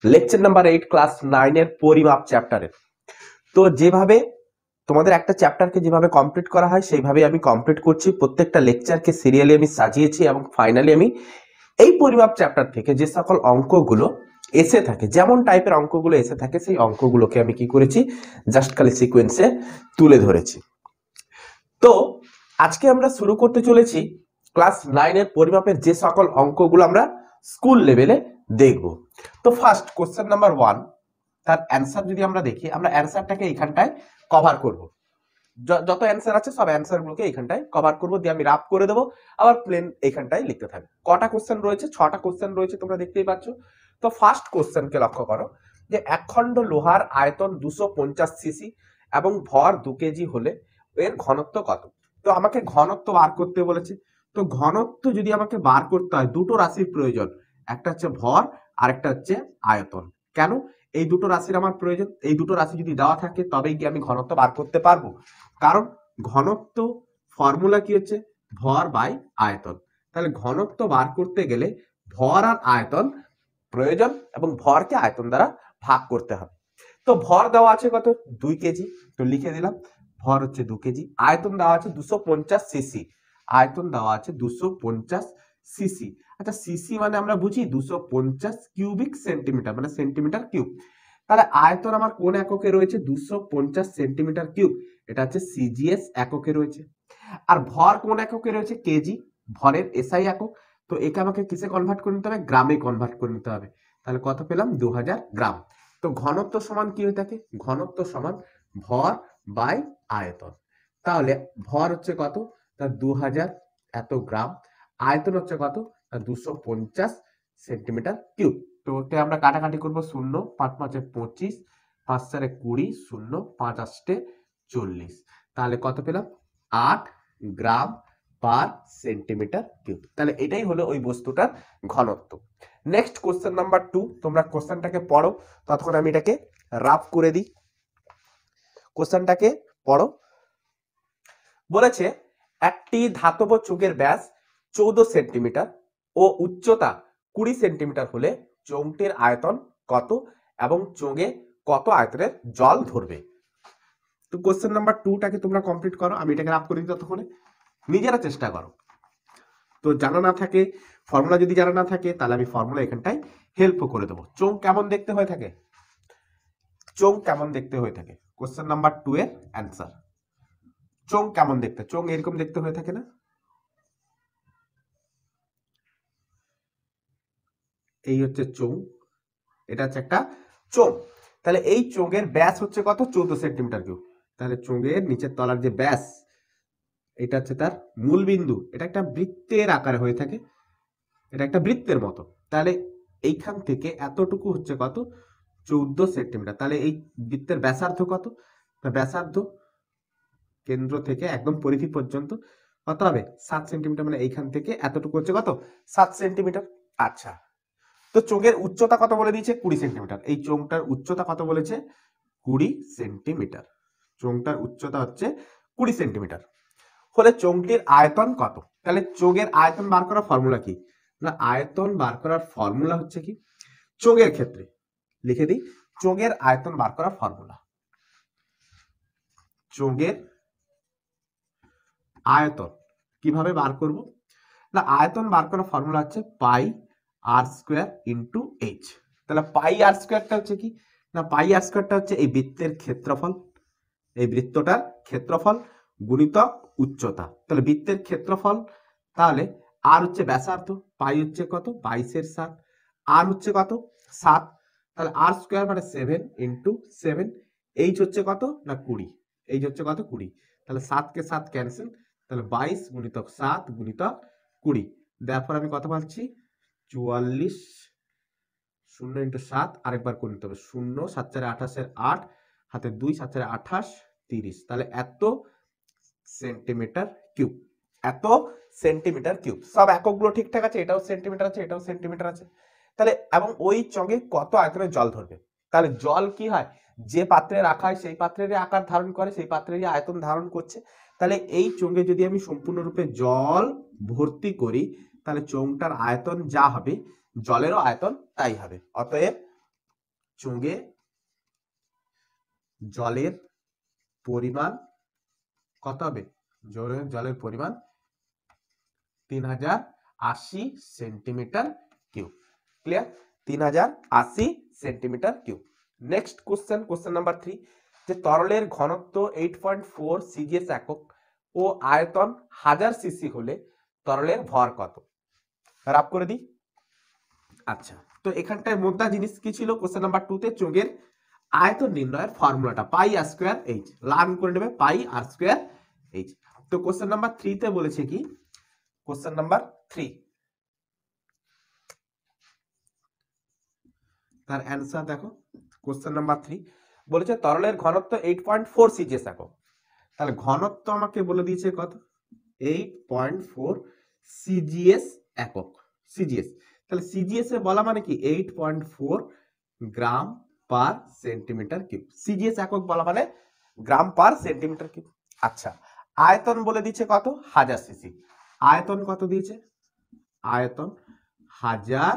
Lecture number 8 class 9 এর পরিমাপ চ্যাপ্টারের। তো যেভাবে তোমাদের একটা চ্যাপ্টারকে যেভাবে কমপ্লিট করা হয় সেইভাবে আমি কমপ্লিট করছি। প্রত্যেকটা লেকচারকে সিরিয়ালি আমি সাজিয়েছি এবং ফাইনালি আমি এই পরিমাপ চ্যাপ্টার থেকে যে সকল অঙ্কগুলো এসে থাকে, যেমন টাইপের অঙ্কগুলো এসে থাকে, সেই অঙ্কগুলোকে আমি কি করেছি, জাস্ট খালি সিকোয়েন্সে তুলে ধরেছি। তো আজকে আমরা শুরু করতে চলেছি ক্লাস 9 এর পরিমাপের যে সকল অঙ্কগুলো আমরা স্কুল লেভেলে দেখব। তো ফার্স্ট কোশ্চেন নাম্বার 1, তার অ্যান্সার যদি আমরা দেখি, আমরা অ্যান্সারটাকে এইখানটায় কভার করব। যত অ্যান্সার আছে সব অ্যান্সারগুলোকে এইখানটায় কভার করব, দিয়ে আমি রাফ করে দেবো, আবার প্লেন এইখানটায় লিখতে থাকবে। কটা কোশ্চেন রয়েছে? 6টা কোশ্চেন রয়েছে, তোমরা দেখতেই পাচ্ছ। তো ফার্স্ট কোশ্চেনকে লক্ষ্য করো যে একখণ্ড লোহার আয়তন 250 সিসি এবং ভর 2 কেজি হলে এর ঘনত্ব কত? তো আমাকে ঘনত্ব বার করতে বলেছে। তো ঘনত্ব যদি আমাকে বার করতে হয়, দুটো রাশির প্রয়োজন, একটা হচ্ছে ভর আর একটা হচ্ছে আয়তন। কেন এই দুটো রাশির আমার প্রয়োজন? এই দুটো রাশি যদি দেওয়া থাকে তবেই কি আমি ঘনত্ব বার করতে পারবো, কারণ ঘনত্ব ফর্মুলা কি হচ্ছে ভর বাই আয়তন। তাহলে ঘনত্ব বার করতে গেলে ভর আর আয়তন প্রয়োজন এবং ভরকে আয়তন দ্বারা ভাগ করতে হবে। তো ভর দেওয়া আছে কত? 2 কেজি, তো লিখে দিলাম ভর হচ্ছে 2 কেজি। আয়তন দেওয়া আছে 250 সিসি, আয়তন দেওয়া আছে 250 সিসি। আচ্ছা সিসি মানে আমরা বুঝি 250 কিউবিক সেন্টিমিটার, মানে সেন্টিমিটার কিউব। তাহলে আয়তন আমার কোন এককে রয়েছে? 250 সেন্টিমিটার কিউব, এটা হচ্ছে সিজিএস এককে রয়েছে। আর ভর কোন এককে রয়েছে? কেজি, ভরের এসআই একক। তো একে আমাকে কিসে কনভার্ট করে নিতে হবে? গ্রামে কনভার্ট করে নিতে হবে। তাহলে কত পেলাম? 2000 গ্রাম। তো ঘনত্ব সমান কি হয়ে থাকে? ঘনত্ব সমান ভর বাই আয়তন। তাহলে ভর হচ্ছে কত? তার 2000 এত গ্রাম। আয়তন হচ্ছে কত? 250 সেন্টিমিটার কিউব। তো ওতে আমরা কাটাকাটি করবো, 0 5 5 25, 5 4 20, 0 5 8 40। তাহলে কত পেলাম? 8 গ্রাম পার সেন্টিমিটার কিউব। তাহলে এটাই হলো ওই বস্তুটার ঘনত্ব। নেক্সট কোশ্চেন নাম্বার 2, তোমরা কোশ্চেনটাকে পড়ো, ততক্ষণ আমি এটাকে রাফ করে দিই। কোশ্চেনটাকে পড়ো। বলেছে একটি ধাতব চোঙের ব্যাস 14 সেন্টিমিটার ও উচ্চতা 20 সেন্টিমিটার হলে চোঙটির আয়তন কত এবং চোঙে কত আয়তনের জল ধরবে? তো কোশ্চেন নাম্বার 2টাকে তোমরা কমপ্লিট করো, আমি এটাকে রাফ করে দিই ততক্ষণে, নিজেরা চেষ্টা করো। তো জানা না থাকে, ফর্মুলা যদি জানা না থাকে তাহলে আমি ফর্মুলা এখানটায় হেল্প করে দেবো। চোঙ কেমন দেখতে হয়ে থাকে? চোঙ কেমন দেখতে হয়ে থাকে? কোশ্চেন নাম্বার 2 এর অ্যান্সার। চোঙ কেমন দেখতে? চোঙ এরকম দেখতে হয়ে থাকে না? এই হচ্ছে চোঙ, এটা হচ্ছে একটা চোঙ। তাহলে এই চোঙের ব্যাস হচ্ছে কত? 14 সেন্টিমিটার কিউব। তাহলে চোঙের নিচের তলার যে ব্যাস, এটা হচ্ছে তার মূল বিন্দু, এটা একটা বৃত্তের আকারে হয়ে থাকে, এটা একটা বৃত্তের মতো। তাহলে এইখান থেকে এতটুকু হচ্ছে কত? 14 সেন্টিমিটার। তাহলে এই বৃত্তের ব্যাসার্ধ কত? ব্যাসার্ধ কেন্দ্র থেকে একদম পরিধি পর্যন্ত কত হবে? 7 সেন্টিমিটার। মানে এইখান থেকে এতটুকু হচ্ছে কত? 7 সেন্টিমিটার। আচ্ছা, তো চোঙের উচ্চতা কত বলে দিয়েছে? 20 সেন্টিমিটার। এই চোঙটার উচ্চতা কত বলেছে? 20 সেন্টিমিটার। চোঙটার উচ্চতা হচ্ছে 20 সেন্টিমিটার হলে চোঙটির আয়তন কত? তাহলে চোঙের আয়তন বার করার ফর্মুলা কি? না, আয়তন বার করার ফর্মুলা হচ্ছে কি, চোঙের ক্ষেত্রে লিখে দিই, চোঙের আয়তন বার করার ফর্মুলা, চোঙের আয়তন কিভাবে বার করব? না, আয়তন বার করার ফর্মুলা হচ্ছে পাই আর স্কোয়ার ইন্টু এইচ। তাহলে পাই আর স্কোয়ারটা হচ্ছে কি? না, পাই আর স্কোয়ারটা হচ্ছে এই বৃত্তের ক্ষেত্রফল, এই বৃত্তটার ক্ষেত্রফল গুণিতক উচ্চতা। তাহলে বৃত্তের ক্ষেত্রফল, তাহলে আর হচ্ছে ব্যাসার্ধ, পাই হচ্ছে কত? 22/7, আর হচ্ছে কত? 7। তাহলে আর স্কোয়ার মানে 7 ইন্টু 7, এইচ হচ্ছে কত? না 20, এইচ হচ্ছে কত? 20। তাহলে 7 কে 7 ক্যান্সেল, তাহলে 22 গুণিতক 7 গুণিতক 20। তারপর আমি কত পাচ্ছি? 44। 0 ইন্টু 7 আরেকবার করে নিতে হবে, 0 7 4 28 8, হাতে 2 7 4 28 30। তাহলে এত সেন্টিমিটার কিউব, এত সেন্টিমিটার কিউব। সব এককগুলো ঠিকঠাক আছে, এটাও সেন্টিমিটার আছে, এটাও সেন্টিমিটার আছে। তাহলে এবং ওই চঙে কত আয়তনের জল ধরবে? তাহলে জল কি হয়? যে পাত্রে রাখা হয় সেই পাত্রেরই আকার ধারণ করে, সেই পাত্রেরই আয়তন ধারণ করছে। তাহলে এই চোঙে যদি আমি সম্পূর্ণরূপে জল ভর্তি করি, তাহলে চোঙটার আয়তন যা হবে জলেরও আয়তন তাই হবে। অতএব চোঙে জলের পরিমাণ কত হবে? জলের পরিমাণ 3080 centimetre cube. Clear? 3080 centimetre cube. Next question number 3, যে তরলের ঘনত্ব 8.4 সিজিএস একক ও আয়তন 1000 সিসি হলে তরলের ভর কত? রাফ করে দিই। আচ্ছা, তো এখানটায় মোদ্দা জিনিস কি ছিল? কোশ্চেন নাম্বার 2 তে চোঙের আয়তন নির্ণয়ের ফর্মুলাটা পাই আর স্কয়ার এইচ, লার্ন করে নেবে পাই আর স্কয়ার এইচ। তো কোশ্চেন নাম্বার 3 তে বলেছে কি, কোশ্চেন নাম্বার 3 তার অ্যান্সার দেখো। কোশ্চেন নাম্বার 3 বলেছে তরলের ঘনত্ব 8.4 সিজিএস একক। তাহলে ঘনত্ব আমাকে বলে দিয়েছে কত? 8.4 সিজিএস একক। সিজিএস, তাহলে সিজিএস এ বলা মানে কি 8.4 গ্রাম পার সেন্টিমিটার কিউব। সিজিএস একক বলা মানে গ্রাম পার সেন্টিমিটার কিউব। আচ্ছা, আয়তন বলে দিয়েছে কত? 1000 সিসি। আয়তন কত দিয়েছে? আয়তন 1000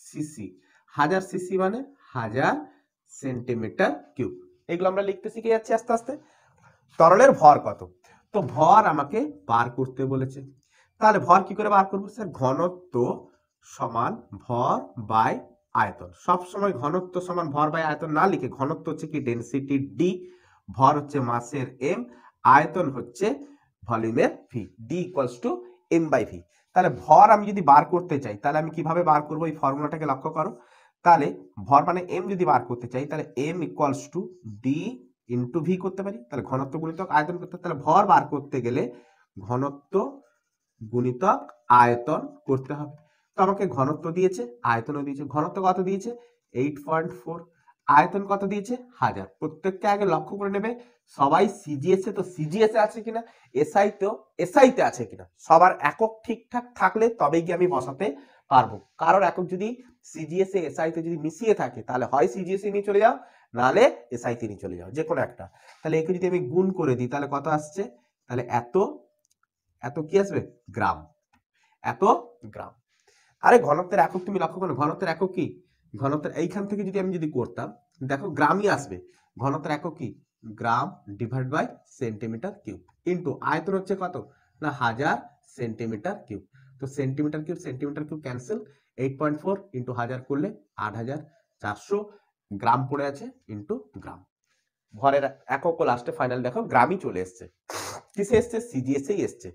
সিসি। 1000 সিসি মানে 1000 সেন্টিমিটার কিউব। এগুলো আমরা লিখতে শিখে যাচ্ছি আস্তে আস্তে। তরলের ভর কত? তো ভর আমাকে বার করতে বলেছে। তাহলে ভর কি করে বার করবো স্যার? ঘনত্ব সমান ভর বাই আয়তন। সব সময় ঘনত্ব সমান ভর বাই আয়তন না লিখে ঘনত্ব হচ্ছে কি ডেনসিটি ডি, ভর হচ্ছে মাসের এম, আয়তন হচ্ছে ভলিউমের V, D equals to M by V. তাহলে ভর আমি যদি বার করতে চাই তাহলে আমি কিভাবে বার করবো? এই ফর্মুলাটাকে লক্ষ্য করো। তাহলে ভর মানে এম যদি বার করতে চাই তাহলে M equals to D into V করতে পারি। তাহলে ঘনত্ব গুণিতক আয়তন করতে, তাহলে ভর বার করতে গেলে ঘনত্ব গুণিতক আয়তন করতে হবে। তো আমাকে ঘনত্ব দিয়েছে, আয়তনও দিয়েছে। ঘনত্ব কত দিয়েছে? 8.4। আয়তন কত দিয়েছে? 1000। প্রত্যেককে আগে লক্ষ্য করে নেবে সবাই সিজিএস এ, তো সিজিএস এ আছে কিনা, এসআই তেও এসআইতে আছে কিনা। সবার একক ঠিকঠাক থাকলে তবেই কি আমি বসাতে পারবো। কারোর একক যদি সিজিএস এ এসআইতে যদি মিশিয়ে থাকে তাহলে হয় সিজিএস এ নিয়ে চলে যাও, নালে এসআইতে নিয়ে চলে যাও, যে কোনো একটা। তাহলে একে যদি আমি গুণ করে দিই তাহলে কত আসছে? তাহলে এত এত কি আসবে? গ্রাম। এত গ্রাম। আরে ঘনত্বের একক তুমি লক্ষ্য করো, ঘনত্বের একক কি? ঘনত্বের এইখান থেকে যদি আমি যদি করতাম দেখো গ্রামই আসবে। ঘনত্বের একক কি? Gram divide by centimetre cube into আয়তন হচ্ছে কত? না 1000 সেন্টিমিটার কিউব। তো সেন্টিমিটার কিউব ক্যান্সেল। 8.4 ইন্টু 1000 করলে 8400 গ্রাম পড়ে আছে ইন্টু গ্রাম। ভরের একক লাস্টে ফাইনাল দেখো গ্রামই চলে এসছে। কিসে এসছে? সিজিএস এই এসছে।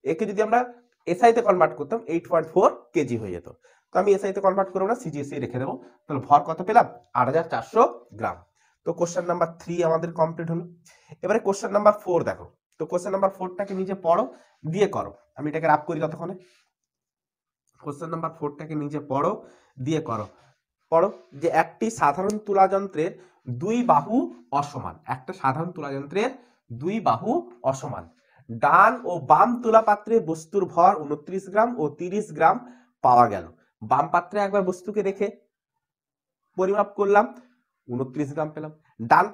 একে যদি আমরা এসআই তে কনভার্ট করতাম 8.4 কেজি হয়ে যেত। তো আমি এসআই তে কনভার্ট করবো না, সিজিএস রেখে দেবো। তাহলে ভর কত পেলাম? 8400 গ্রাম। তো কোশ্চেন নাম্বার 3 আমাদের কমপ্লিট হলো। এবারে কোশ্চেন নাম্বার 4 দেখো। তো কোশ্চেন নাম্বার 4টাকে নিজে পড়ো, দিয়ে করো। আমি এটাকে রাফ করি ততক্ষণে। কোশ্চেন নাম্বার 4টাকে নিজে পড়ো, দিয়ে করো। পড়ো যে একটি সাধারণ তুলা যন্ত্রের দুই বাহু অসমান। একটা সাধারণ তুলা যন্ত্রের দুই বাহু অসমান। ডান ও বাম তুলা পাত্রে বস্তুর ভর 29 গ্রাম ও 30 গ্রাম পাওয়া গেল। বাম পাত্রে একবার বস্তুকে রেখে পরিমাপ করলাম, 29 গ্রাম পেলাম। ডান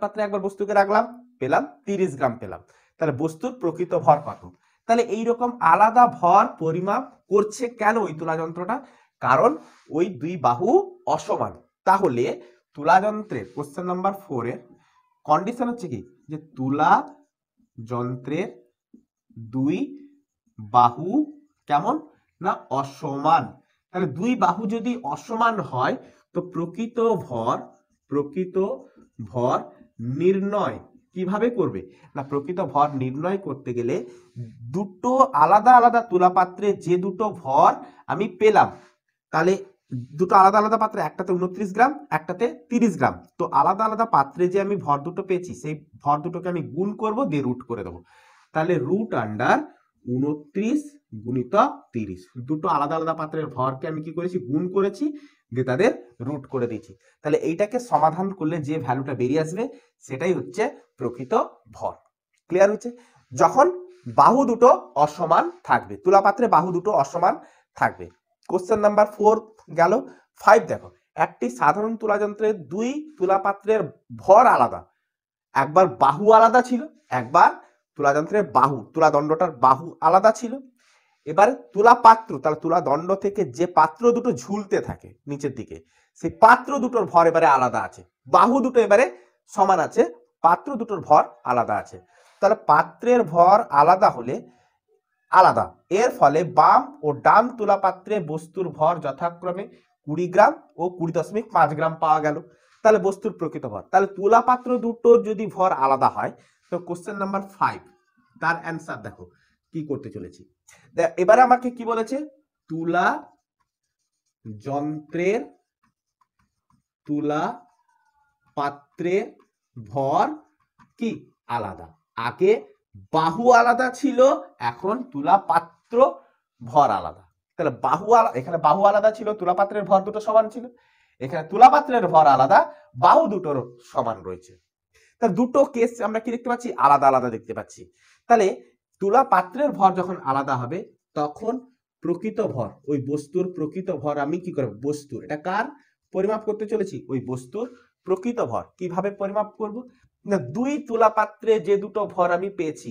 পাত্রে একবার বস্তুকে রাখলাম, পেলাম 30 গ্রাম পেলাম। তাহলে বস্তুর প্রকৃত ভর কত? তাহলে এইরকম আলাদা ভর পরিমাপ করছে কেন ওই তুলা যন্ত্রটা? কারণ ওই দুই বাহু অসমান। তাহলে তুলা যন্ত্রের কোশ্চেন নাম্বার 4 এর কন্ডিশন হচ্ছে কি, যে তুলা যন্ত্রের দুই বাহু কেমন না অসমান। তাহলে দুই বাহু যদি অসমান হয় তো প্রকৃত ভর নির্ণয় কিভাবে করবে না? প্রকৃত ভর নির্ণয় করতে গেলে দুটো আলাদা আলাদা তুলা পাত্রে যে দুটো ভর আমি পেলাম, তাহলে দুটো আলাদা আলাদা পাত্রে একটাতে 29 গ্রাম একটাতে 30 গ্রাম, তো আলাদা আলাদা পাত্রে যে আমি ভর দুটো পেয়েছি সেই ভর দুটোকে আমি গুণ করব, দিয়ে রুট করে দেবো। তাহলে রুট আন্ডার 29 গুণিতক 30, দুটো আলাদা আলাদা পাত্রের ভরকে আমি কি করেছি? গুণ করেছি, দিয়ে তাদের রুট করে দিয়েছি। তাহলে এইটাকে সমাধান করলে যে ভ্যালুটা বেরিয়ে আসবে সেটাই হচ্ছে প্রকৃত ভর। ক্লিয়ার হচ্ছে? যখন বাহু দুটো অসমান থাকবে, তুলা পাত্রে বাহু দুটো অসমান থাকবে। কোশ্চেন নাম্বার 4 গেল। 5 দেখো, একটি সাধারণ তুলা যন্ত্রের দুই তুলা পাত্রের ভর আলাদা, একবার বাহু আলাদা ছিল, একবার তুলা যন্ত্রের বাহু তুলা দণ্ডটার বাহু আলাদা ছিল। এবার তুলা পাত্র, তাহলে তুলা দণ্ড থেকে যে পাত্র দুটো ঝুলতে থাকে নিচের দিকে সেই পাত্র দুটোর ভর এবারে আলাদা আছে, বাহু দুটো এবারে সমান আছে, পাত্র দুটোর ভর আলাদা আছে। তাহলে পাত্রের ভর আলাদা হলে আলাদা, এর ফলে বাম ও ডান তুলা পাত্রে বস্তুর ভর যথাক্রমে 20 গ্রাম ও 20.5 গ্রাম পাওয়া গেল। তাহলে বস্তুর প্রকৃত ভর, তাহলে তুলা পাত্র দুটো যদি ভর আলাদা হয় তো কোশ্চেন নাম্বার 5 তার অ্যান্সার দেখো কি করতে চলেছি। এবারে আমাকে কি বলেছে, তুলা যন্ত্রের তুলা পাত্রের ভর কি আলাদা, আগে বাহু আলাদা ছিল, এখন তুলা পাত্র ভর আলাদা। তাহলে বাহু আলাদা, এখানে বাহু আলাদা ছিল, তুলা পাত্রের ভর দুটো সমান ছিল, এখানে তুলা পাত্রের ভর আলাদা, বাহু দুটোর সমান রয়েছে। তাহলে দুটো কেস আমরা কি দেখতে পাচ্ছি, আলাদা আলাদা দেখতে পাচ্ছি। তাহলে তুলা পাত্রের ভর যখন আলাদা হবে তখন প্রকৃত ভর, ওই বস্তুর প্রকৃত ভর আমি কি করব, বস্তু, এটা কার পরিমাপ করতে চলেছি, ওই বস্তুর প্রকৃত ভর। কিভাবে পরিমাপ করব না, দুই তুলা পাত্রে যে দুটো ভর আমি পেয়েছি,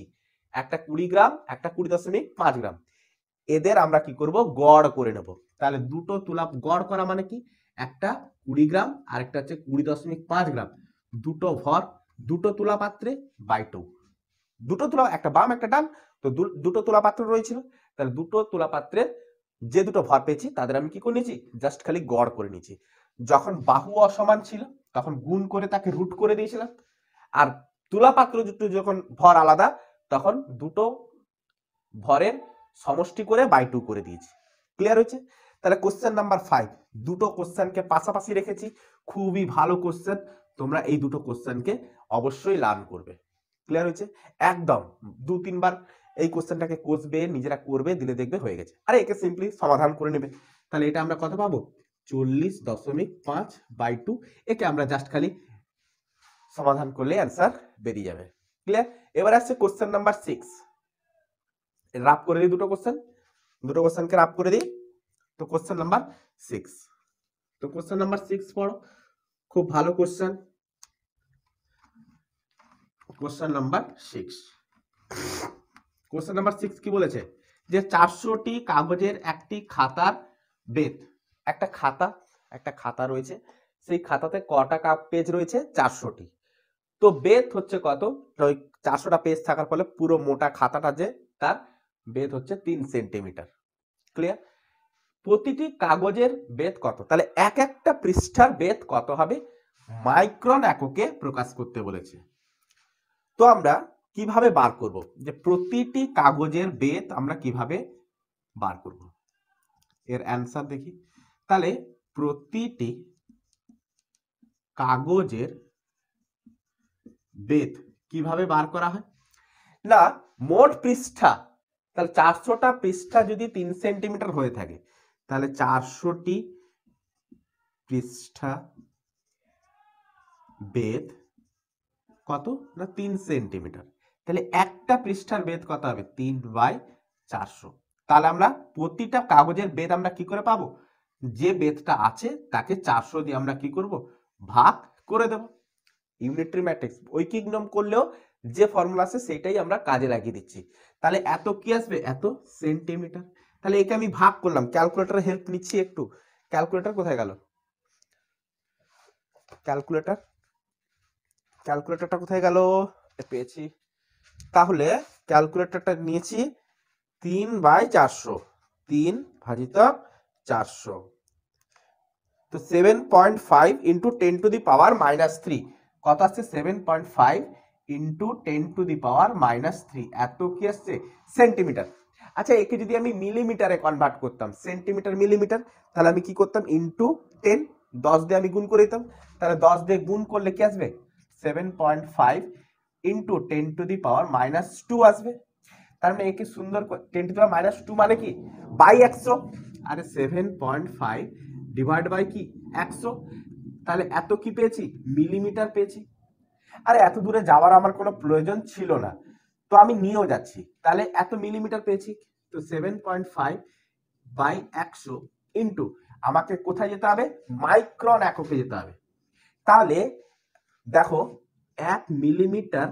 একটা 20 গ্রাম, একটা 20.5 গ্রাম, এদের আমরা কি করব, গড় করে নেব। তাহলে দুটো তুলা গড় করা মানে কি, একটা 20 গ্রাম আর একটা হচ্ছে 20.5 গ্রাম, দুটো ভর দুটো তুলা পাত্রে বাই 2, দুটো তুলা, একটা বাম একটা ডান, তো দুটো তুলা পাত্র রয়েছিল, তাহলে দুটো তুলা পাত্রে যে দুটো ভর পেয়েছি তাদের আমি কি করে নিয়েছি, জাস্ট খালি গড় করে নিয়েছি। যখন বাহু অসমান ছিল তখন গুণ করে তাকে রুট করে দিয়েছিলাম, আর তুলা পাত্র দুটো যখন ভর আলাদা তখন দুটো ভরের সমষ্টি করে বাই 2 করে দিয়েছি। ক্লিয়ার হয়েছে? তাহলে কোশ্চেন নাম্বার 5 দুটো কোশ্চেনকে পাশাপাশি রেখেছি, খুবই ভালো কোশ্চেন, তোমরা এই দুটো কোশ্চেনকে অবশ্যই লার্ন করবে। ক্লিয়ার হয়েছে? একদম 2-3 বার এই কোশ্চেনটাকে কষবে, নিজেরা করবে, দিলে দেখবে হয়ে গেছে। আরে একে সিম্পলি সমাধান করে নেবে। তাহলে এটা আমরা কত পাবো, 40.5 বাই 2, একে আমরা জাস্ট খালি সমাধান করলে অ্যান্সার বেরিয়ে যাবে। ক্লিয়ার? এবার আসছে কোশ্চেন নাম্বার 6, রাফ করে দিই দুটো কোশ্চেনকে রাফ করে দিই। তো কোশ্চেন নাম্বার 6, তো কোশ্চেন নাম্বার 6 পড়ো, খুব ভালো question. Question number 6, question number 6 কি বলেছে, যে 400টি কাগজের একটি খাতার বেত, একটা খাতা রয়েছে, সেই খাতাতে কটা পেজ রয়েছে, 400টি। তো বেত হচ্ছে কত, ওই 400টা পেজ থাকার ফলে পুরো মোটা খাতাটা যে তার বেত হচ্ছে 3 সেন্টিমিটার। ক্লিয়ার? প্রতিটি কাগজের বেত কত, তাহলে এক একটা পৃষ্ঠার বেত কত হবে, মাইক্রন এককে প্রকাশ করতে বলেছে। তো আমরা কিভাবে বার করব, যে প্রতিটি কাগজের বেত আমরা কিভাবে বার করব, এর অ্যান্সার দেখি। তাহলে প্রতিটি কাগজের বেত কিভাবে বার করা হয় না, মোট পৃষ্ঠা, তাহলে 400টা পৃষ্ঠা যদি 3 সেন্টিমিটার হয়ে থাকে, তাহলে 400টি পৃষ্ঠা বেত কত না 3 সেন্টিমিটার, তাহলে একটা পৃষ্ঠার বেত কত হবে, 3/400। তাহলে আমরা প্রতিটা কাগজের বেত আমরা কি করে পাবো, যে বেতটা আছে তাকে 400 দিয়ে আমরা কি করব, ভাগ করে দেব। ইউনিটরি ম্যাট্রিক্স ঐকিক নিয়ম করলেও যে ফর্মুলা আছে সেটাই আমরা কাজে লাগিয়ে দিচ্ছি। তাহলে এত কি আসবে, এত সেন্টিমিটার। তাহলে একে আমি ভাগ করলাম, ক্যালকুলেটরের হেল্প নিচ্ছি একটু। ক্যালকুলেটর কোথায় গেল, ক্যালকুলেটরটা কোথায় গেল, পেয়েছি। তাহলে ক্যালকুলেটরটা নিয়েছি 3/400, 3 ভাজিত 400, তো 7.5 ইন্টু 10⁻³ কত আসছে, 7.5 ইন্টু 10⁻³ এত কি আসছে, সেন্টিমিটার। আচ্ছা একে যদি আমি মিলিমিটারে কনভার্ট করতাম, সেন্টিমিটার মিলিমিটার, তাহলে আমি কি করতাম, ইন্টু 10, 10 দিয়ে আমি গুণ করে দিতাম, তাহলে 10 দিয়ে গুণ করলে কি আসবে, 7.5 ইন্টু 10⁻² আসবে। তার মানে একে সুন্দর 10⁻² মানে কি, বাই 100, আরে 7.5 ডিভাইড বাই কি 100, তাহলে এত কি পেয়েছি, মিলিমিটার পেয়েছি। আরে এত দূরে যাওয়ার আমার কোনো প্রয়োজন ছিল না, তো আমি নিয়েও যাচ্ছি, তাহলে এত মিলিমিটার পেয়েছি। তো 7.5 বাই 100 ইন্টু, আমাকে কোথায় যেতে হবে, মাইক্রন এককে যেতে হবে। তাহলে দেখো 1 মিলিমিটার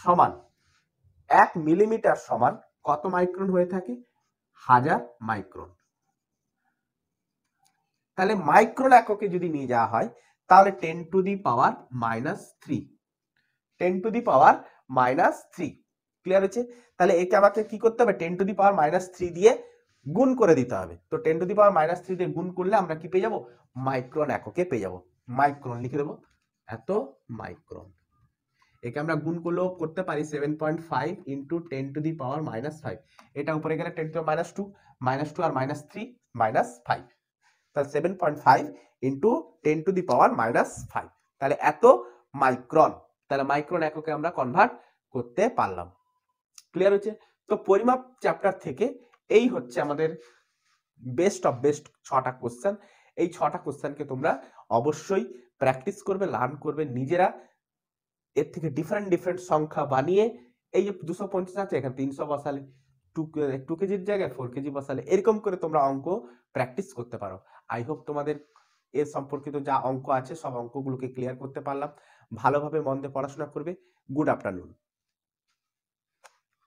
সমান, 1 মিলিমিটার সমান কত মাইক্রন হয়ে থাকে, 1000 মাইক্রন। তাহলে মাইক্রন এককে যদি নিয়ে যাওয়া হয় তাহলে 10⁻³ 10⁻³ ক্লিয়ার হচ্ছে। তাহলে একে আমাকে কি করতে হবে, 10⁻³ দিয়ে গুণ করে দিতে হবে। তো 10⁻³ দিয়ে গুণ করলে আমরা কি পেয়ে যাবো, মাইক্রন এককে পেয়ে যাবো। মাইক্রন লিখে দেবো, এত মাইক্রন। একে আমরা গুণ করলেও করতে পারি 7.5 ইন্টু 10⁻⁵। এটা উপরে গেলে 10⁻², -2 আর -3 -5, তাহলে 7.5 ইন্টু 10⁻⁵, তাহলে এত মাইক্রন। তাহলে মাইক্রন এককে আমরা কনভার্ট করতে পারলাম। ক্লিয়ার হচ্ছে। তো পরিমাপ চ্যাপ্টার থেকে এই হচ্ছে আমাদের বেস্ট অফ বেস্ট 6টা কোশ্চেন। এই 6টা কোশ্চেনকে তোমরা অবশ্যই প্র্যাকটিস করবে, লার্ন করবে নিজেরা। এর থেকে ডিফারেন্ট সংখ্যা বানিয়ে, এই যে 250 আছে এখানে 300 বসালে, 2 কেজির জায়গায় 4 কেজি বসালে, এরকম করে তোমরা অঙ্ক প্র্যাকটিস করতে পারো। আই হোপ তোমাদের এর সম্পর্কিত যা অঙ্ক আছে সব অঙ্কগুলোকে ক্লিয়ার করতে পারলাম। ভালোভাবে মন দিয়ে পড়াশোনা করবে। Good afternoon.